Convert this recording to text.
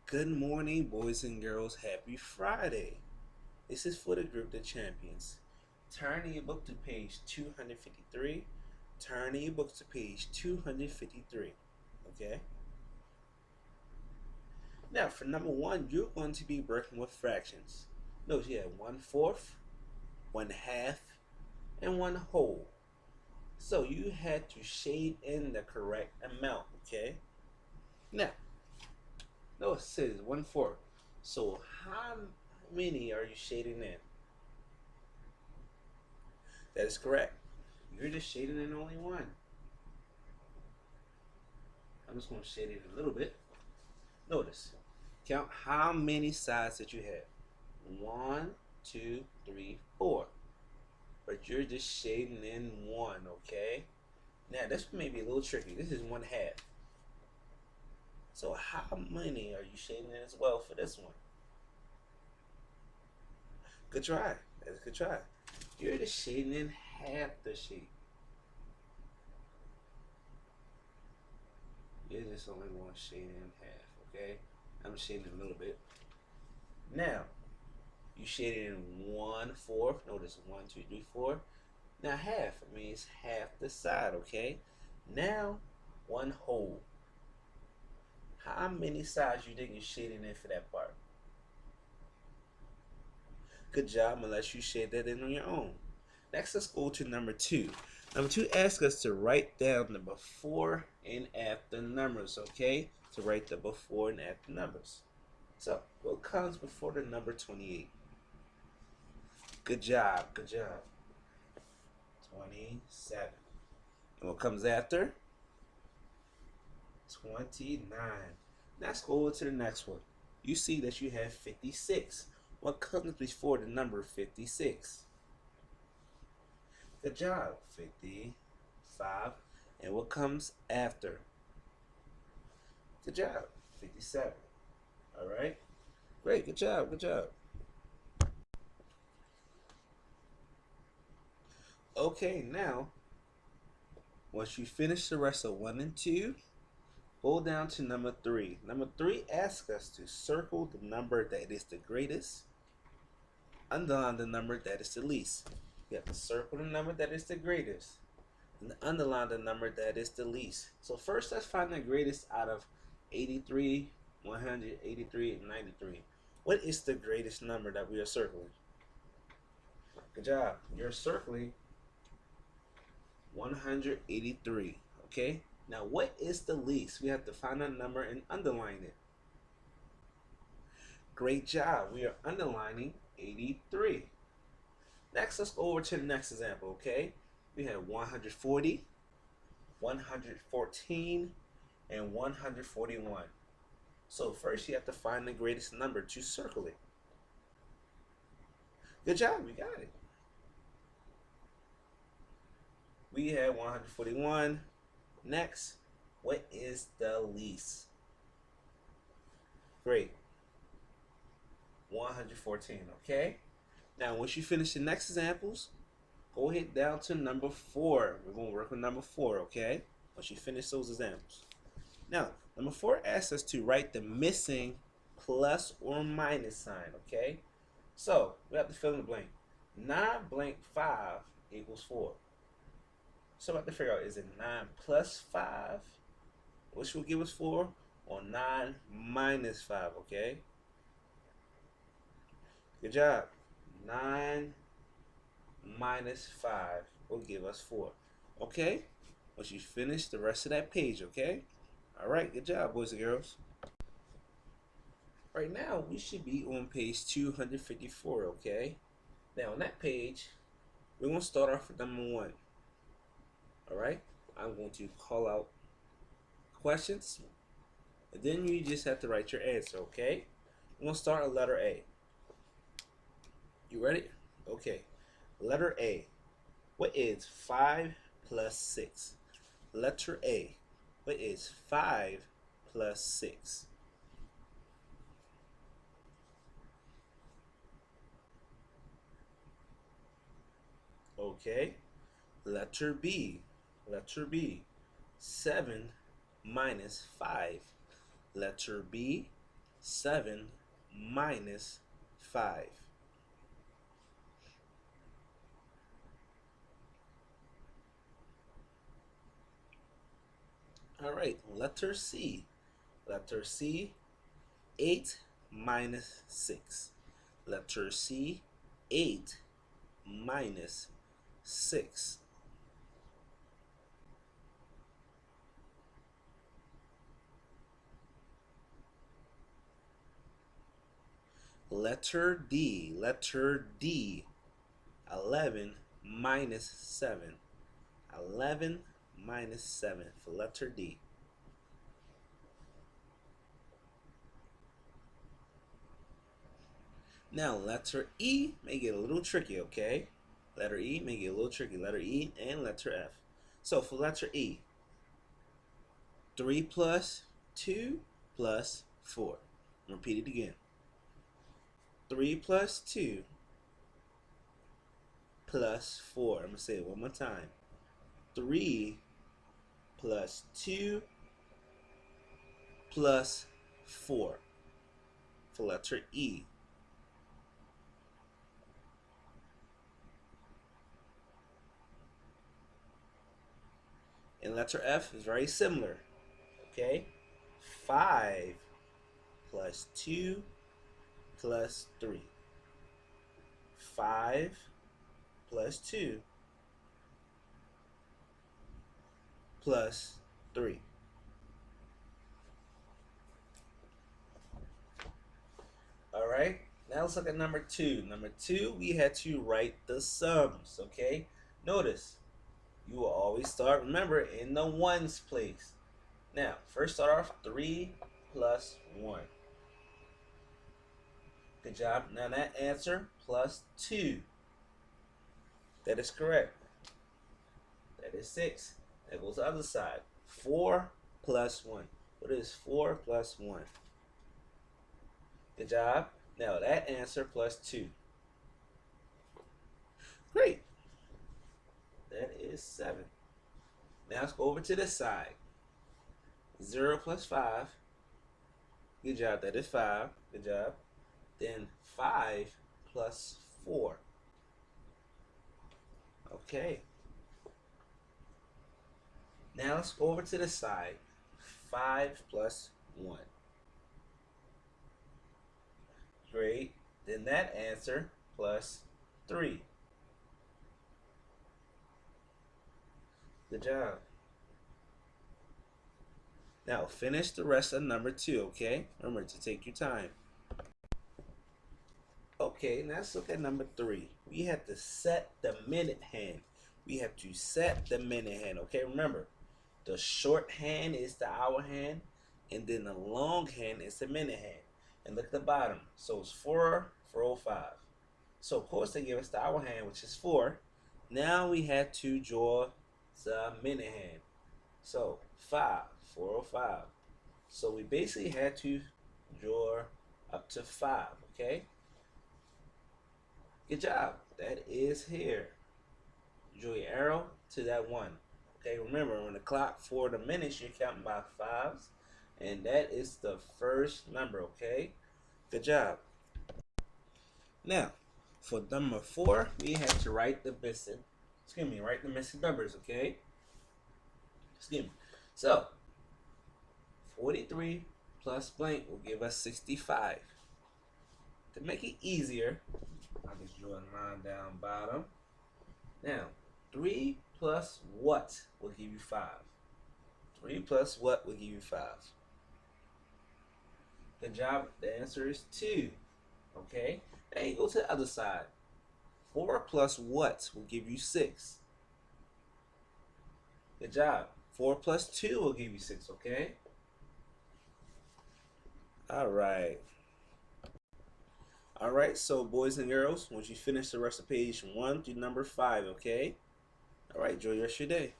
Good morning, boys and girls. Happy Friday. This is for the group The Champions. Turn in your book to page 253. Turn in your book to page 253. Okay? Now, for number one, you're going to be working with fractions. Notice you have 1/4, 1/2, and 1/2. So you had to shade in the correct amount. Okay? Now, notice it says 1/4. So how many are you shading in? That is correct. You're just shading in only one. I'm just going to shade it a little bit. Notice, count how many sides that you have. 1, 2, 3, 4. But you're just shading in one, okay? Now, this may be a little tricky. This is 1/2. So how many are you shading in as well for this one? Good try. That's a good try. You're just shading in half the shape. You're just only going to shade in half, okay? I'm shading a little bit. Now, you shaded in 1/4. Notice 1, 2, 3, 4. Now half means half the side, okay? Now 1/2. How many sides you think you're shading in for that part? Good job, unless you shade that in on your own. Next, let's go to number two. Number two asks us to write down the before and after numbers, okay? To write the before and after numbers. So, what comes before the number 28? Good job, good job. 27. And what comes after? 29. Let's go over to the next one. You see that you have 56. What comes before the number 56? Good job. 55. And what comes after? Good job. 57. All right. Great. Good job. Good job. Okay, now, once you finish the rest of 1 and 2, go down to number 3. Number 3 asks us to circle the number that is the greatest, underline the number that is the least. You have to circle the number that is the greatest and underline the number that is the least. So first, let's find the greatest out of 83, 183, and 93. What is the greatest number that we are circling? Good job. You're circling 183. Okay? Now, what is the least? We have to find a number and underline it. Great job. We are underlining 83. Next, let's go over to the next example, okay? We have 140, 114, and 141. So first, you have to find the greatest number to circle it. Good job. We got it. We have 141. Next, what is the least? Great. 114, okay? Now, once you finish the next examples, go ahead down to number 4. We're going to work on number 4, okay? Once you finish those examples. Now, number 4 asks us to write the missing plus or minus sign, okay? So, we have to fill in the blank. 9 blank 5 equals 4. So we have to figure out, is it 9 plus 5, which will give us 4, or 9 minus 5, okay? Good job. 9 minus 5 will give us 4. Okay? Once you finish the rest of that page, okay? Alright, good job, boys and girls. Right now, we should be on page 254, okay? Now, on that page, we're going to start off with number 1. Alright? I'm going to call out questions, and then you just have to write your answer, okay? We're going to start at letter A. You ready? Okay. Letter A. What is 5 plus 6? Letter A. What is 5 plus 6? Okay. Letter B. Letter B. 7 minus 5. Letter B. 7 minus 5. All right, letter C. Letter C, 8 minus 6. Letter C, 8 minus 6. Letter D. Letter D, 11 minus 7. 11 minus 7 for letter D. Now, letter E may get a little tricky, okay? Letter E may get a little tricky. Letter E and letter F. So, for letter E, 3 plus 2 plus 4. Repeat it again. 3 plus 2 plus 4. I'm going to say it one more time. 3 plus 2 plus 4 for letter E. And letter F is very similar. Okay? 5 plus 2 plus 3. 5 plus 2 plus 3. All right, now let's look at number 2. Number 2, we had to write the sums, okay? Notice, you will always start, remember, in the ones place. Now, first start off 3 plus 1. Good job. Now that answer plus 2. That is correct. That is 6. That goes to the other side. 4 plus 1. What is 4 plus 1? Good job. Now that answer plus 2. Great. That is 7. Now let's go over to this side. 0 plus 5. Good job. That is 5. Good job. Then 5 plus 4. Okay. Now let's go over to the side. 5 plus 1. Great. Then that answer plus 3. Good job. Now finish the rest of number 2, okay? Remember to take your time. Okay, now let's look at number 3. We have to set the minute hand. We have to set the minute hand, okay? Remember, the short hand is the hour hand, and then the long hand is the minute hand. And look at the bottom. So it's 4:05. So of course they give us the hour hand, which is 4. Now we had to draw the minute hand. So 4:05. So we basically had to draw up to 5, okay? Good job. That is here. Draw your arrow to that 1. Okay, remember when the clock for the minutes, you're counting by 5s. And that is the first number, okay? Good job. Now, for number 4, we have to write the missing, write the missing numbers, okay? So, 43 plus blank will give us 65. To make it easier, I'll just draw a line down bottom. Now, 3 plus what will give you 5? 3 plus what will give you 5? Good job. The answer is 2. Okay? Now you go to the other side. 4 plus what will give you 6? Good job. 4 plus 2 will give you 6, okay? Alright. Alright, so boys and girls, once you finish the rest of page 1 through number 5, okay? Alright, enjoy the rest of your day.